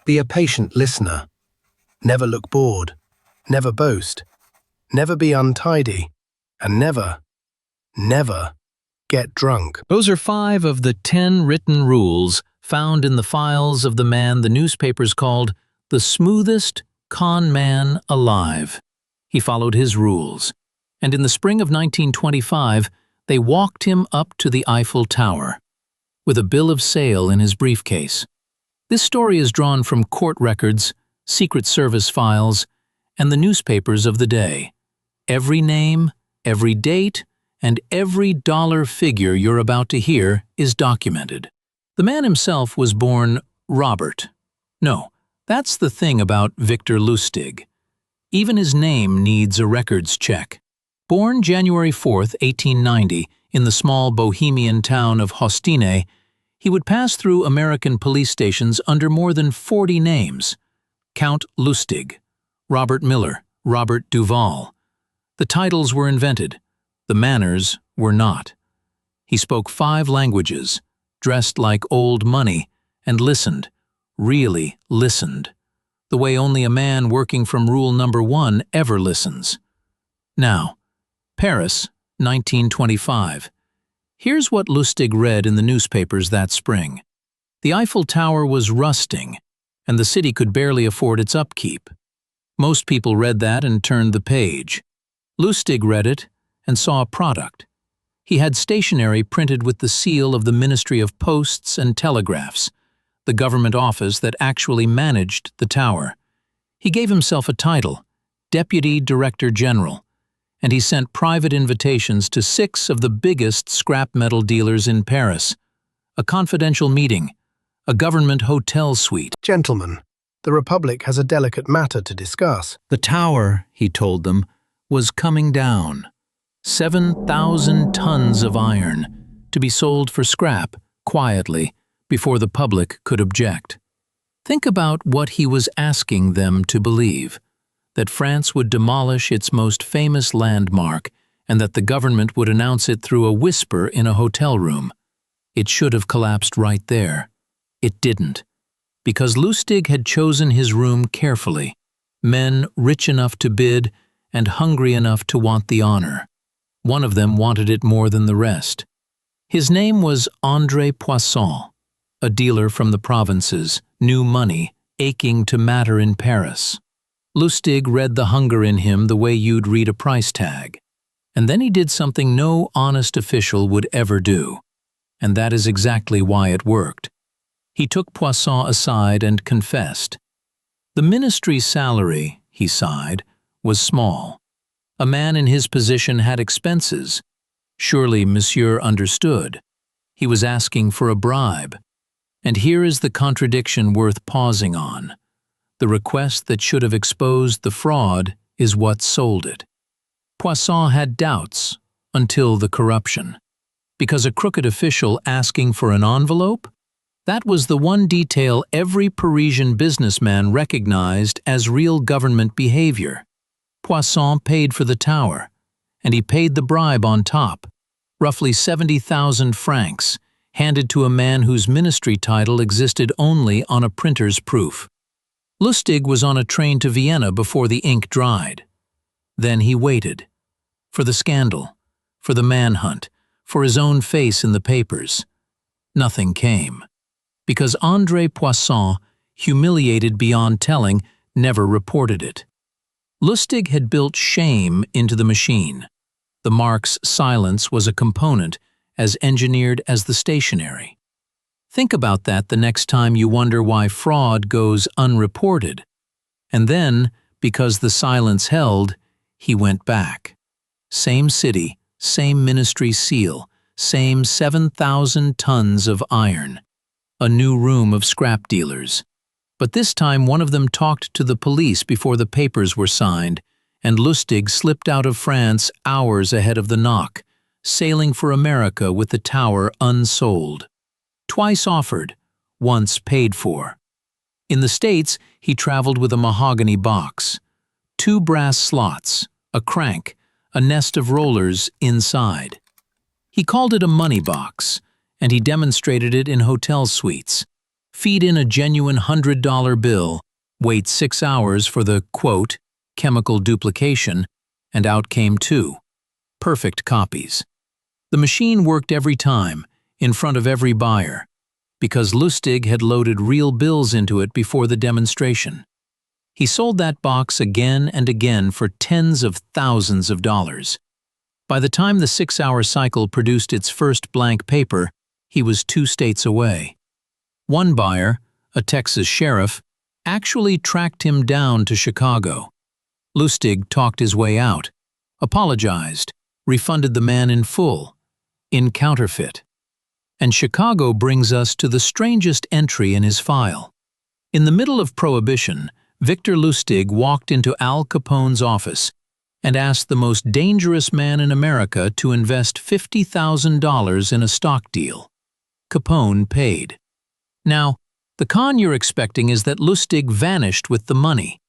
Be a patient listener. Never look bored. Never boast. Never be untidy. And never get drunk. Those are 5 of the 10 written rules found in the files of the man the newspapers called the smoothest con man alive. He followed his rules, and in the spring of 1925, they walked him up to the Eiffel Tower, with a bill of sale in his briefcase. This story is drawn from court records, Secret Service files, and the newspapers of the day. Every name, every date, and every dollar figure you're about to hear is documented. The man himself was born Robert. No, that's the thing about Victor Lustig. Even his name needs a records check. Born January 4, 1890, in the small Bohemian town of Hostine, he would pass through American police stations under more than 40 names. Count Lustig, Robert Miller, Robert Duval. The titles were invented. The manners were not. He spoke 5 languages, dressed like old money, and listened, really listened, the way only a man working from rule number 1 ever listens. Now, Paris, 1925. Here's what Lustig read in the newspapers that spring. The Eiffel Tower was rusting, and the city could barely afford its upkeep. Most people read that and turned the page. Lustig read it and saw a product. He had stationery printed with the seal of the Ministry of Posts and Telegraphs, the government office that actually managed the tower. He gave himself a title, Deputy Director General, and he sent private invitations to 6 of the biggest scrap metal dealers in Paris. A confidential meeting, a government hotel suite. Gentlemen, the Republic has a delicate matter to discuss. The tower, he told them, was coming down. 7,000 tons of iron, to be sold for scrap, quietly, before the public could object. Think about what he was asking them to believe, that France would demolish its most famous landmark and that the government would announce it through a whisper in a hotel room. It should have collapsed right there. It didn't, because Lustig had chosen his room carefully, men rich enough to bid and hungry enough to want the honor. One of them wanted it more than the rest. His name was André Poisson, a dealer from the provinces, new money, aching to matter in Paris. Lustig read the hunger in him the way you'd read a price tag. And then he did something no honest official would ever do. And that is exactly why it worked. He took Poisson aside and confessed. The ministry's salary, he sighed, was small. A man in his position had expenses. Surely Monsieur understood. He was asking for a bribe. And here is the contradiction worth pausing on. The request that should have exposed the fraud is what sold it. Poisson had doubts until the corruption. Because a crooked official asking for an envelope? That was the one detail every Parisian businessman recognized as real government behavior. Poisson paid for the tower, and he paid the bribe on top, roughly 70,000 francs, handed to a man whose ministry title existed only on a printer's proof. Lustig was on a train to Vienna before the ink dried. Then he waited. For the scandal, for the manhunt, for his own face in the papers. Nothing came. Because André Poisson, humiliated beyond telling, never reported it. Lustig had built shame into the machine. The mark's silence was a component, as engineered as the stationery. Think about that the next time you wonder why fraud goes unreported. And then, because the silence held, he went back. Same city, same ministry seal, same 7,000 tons of iron. A new room of scrap dealers. But this time one of them talked to the police before the papers were signed, and Lustig slipped out of France hours ahead of the knock, sailing for America with the tower unsold. Twice offered, once paid for. In the States, he traveled with a mahogany box, 2 brass slots, a crank, a nest of rollers inside. He called it a money box, and he demonstrated it in hotel suites. feed in a genuine $100 bill, wait 6 hours for the, quote, chemical duplication, and out came 2 perfect copies. The machine worked every time, in front of every buyer, because Lustig had loaded real bills into it before the demonstration. He sold that box again and again for tens of thousands of dollars. By the time the 6-hour cycle produced its first blank paper, he was 2 states away. One buyer, a Texas sheriff, actually tracked him down to Chicago. Lustig talked his way out, apologized, refunded the man in full, in counterfeit. And Chicago brings us to the strangest entry in his file. In the middle of Prohibition, Victor Lustig walked into Al Capone's office and asked the most dangerous man in America to invest $50,000 in a stock deal. Capone paid. Now, the con you're expecting is that Lustig vanished with the money.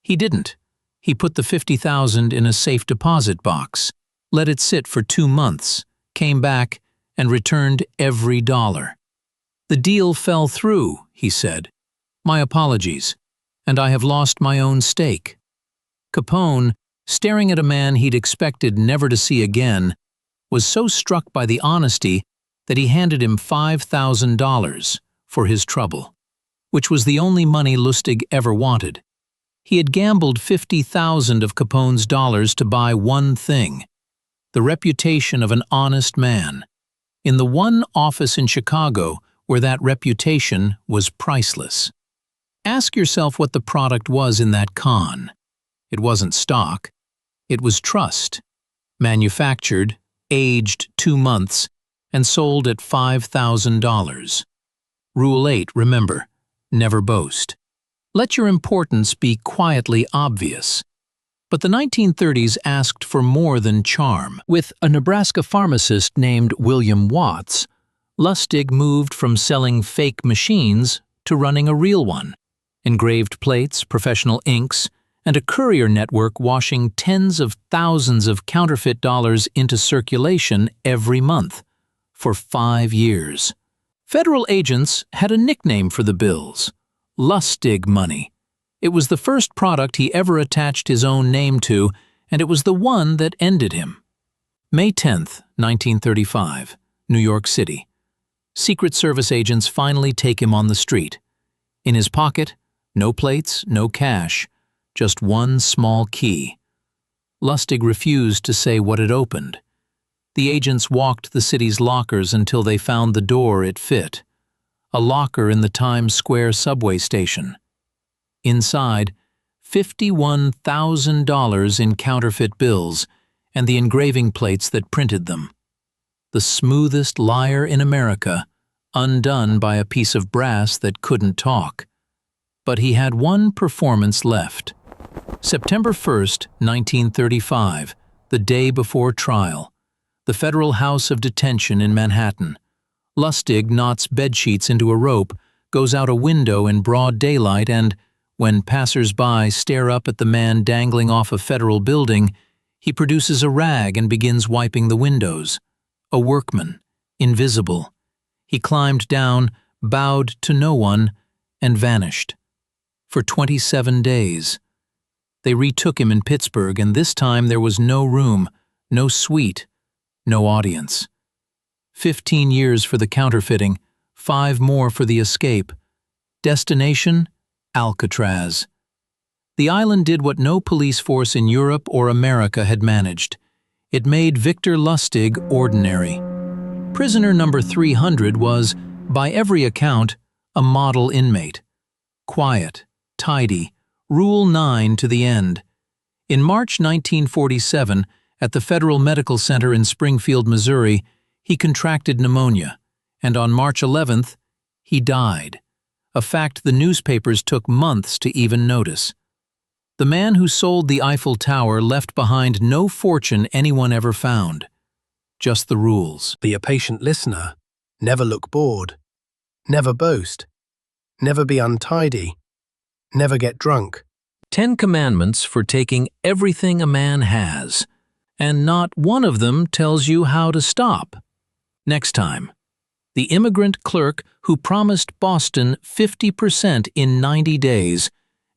He didn't. He put the $50,000 in a safe deposit box, let it sit for 2 months, came back, and returned every dollar. "The deal fell through," he said. "My apologies, and I have lost my own stake." Capone, staring at a man he'd expected never to see again, was so struck by the honesty that he handed him $5,000 for his trouble, which was the only money Lustig ever wanted. He had gambled $50,000 of Capone's dollars to buy one thing: the reputation of an honest man, in the one office in Chicago where that reputation was priceless. Ask yourself what the product was in that con. It wasn't stock. It was trust. Manufactured, aged 2 months, and sold at $5,000. Rule 8, remember, never boast. Let your importance be quietly obvious. But the 1930s asked for more than charm. With a Nebraska pharmacist named William Watts, Lustig moved from selling fake machines to running a real one. Engraved plates, professional inks, and a courier network washing tens of thousands of counterfeit dollars into circulation every month, for 5 years. Federal agents had a nickname for the bills: Lustig money. It was the first product he ever attached his own name to, and it was the one that ended him. May 10, 1935, New York City. Secret Service agents finally take him on the street. In his pocket, no plates, no cash, just one small key. Lustig refused to say what it opened. The agents walked the city's lockers until they found the door it fit. A locker in the Times Square subway station. Inside, $51,000 in counterfeit bills and the engraving plates that printed them. The smoothest liar in America, undone by a piece of brass that couldn't talk. But he had one performance left. September 1, 1935, the day before trial. The Federal House of Detention in Manhattan. Lustig knots bedsheets into a rope, goes out a window in broad daylight, and, when passers-by stare up at the man dangling off a federal building, he produces a rag and begins wiping the windows. A workman, invisible. He climbed down, bowed to no one, and vanished. For 27 days. They retook him in Pittsburgh, and this time there was no room, no suite, no audience. 15 years for the counterfeiting, 5 more for the escape. Destination? Alcatraz. The island did what no police force in Europe or America had managed. It made Victor Lustig ordinary. Prisoner number 300 was, by every account, a model inmate. Quiet, tidy, Rule 9 to the end. In March 1947, at the Federal Medical Center in Springfield, Missouri, he contracted pneumonia, and on March 11th, he died. A fact the newspapers took months to even notice. The man who sold the Eiffel Tower left behind no fortune anyone ever found. Just the rules. Be a patient listener. Never look bored. Never boast. Never be untidy. Never get drunk. 10 commandments for taking everything a man has, and not one of them tells you how to stop. Next time. The immigrant clerk who promised Boston 50% in 90 days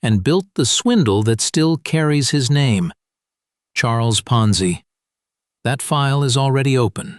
and built the swindle that still carries his name. Charles Ponzi. That file is already open.